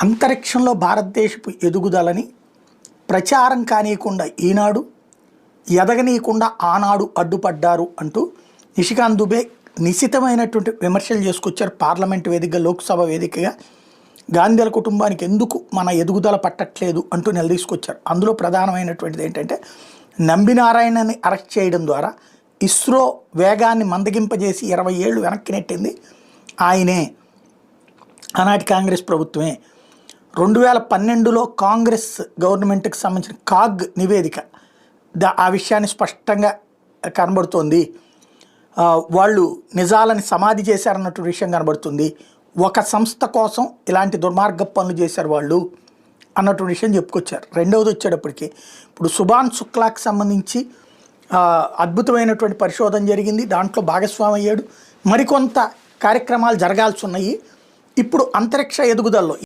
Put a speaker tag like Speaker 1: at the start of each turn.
Speaker 1: అంతరిక్షంలో భారతదేశపు ఎదుగుదలని ప్రచారం కానీయకుండా ఈనాడు, ఎదగనీయకుండా ఆనాడు అడ్డుపడ్డారు అంటూ నిషికాంత్ దుబే నిశితమైనటువంటి విమర్శలు చేసుకొచ్చారు. పార్లమెంట్ వేదికగా, లోక్సభ వేదికగా గాంధీల కుటుంబానికి ఎందుకు మన ఎదుగుదల పట్టట్లేదు అంటూ నిలదీసుకొచ్చారు. అందులో ప్రధానమైనటువంటిది ఏంటంటే, నంబినారాయణని అరెస్ట్ చేయడం ద్వారా ఇస్రో వేగాన్ని మందగింపజేసి 20 ఏళ్ళు వెనక్కి నెట్టింది ఆయనే, ఆనాటి కాంగ్రెస్ ప్రభుత్వమే. 2012లో కాంగ్రెస్ గవర్నమెంట్కి సంబంధించిన కాగ్ నివేదిక ఆ విషయాన్ని స్పష్టంగా కనబడుతోంది. వాళ్ళు నిజాలని సమాధి చేశారన్నట్టు విషయం కనబడుతుంది. ఒక సంస్థ కోసం ఇలాంటి దుర్మార్గ పనులు చేశారు వాళ్ళు అన్నట్టు విషయం చెప్పుకొచ్చారు. రెండవది వచ్చేటప్పటికి ఇప్పుడు సుభాన్ శుక్లాకి సంబంధించి అద్భుతమైనటువంటి పరిశోధన జరిగింది, దాంట్లో భాగస్వామి అయ్యాడు. మరికొంత కార్యక్రమాలు జరగాల్సి ఉన్నాయి. ఇప్పుడు అంతరిక్ష ఎదుగుదలలో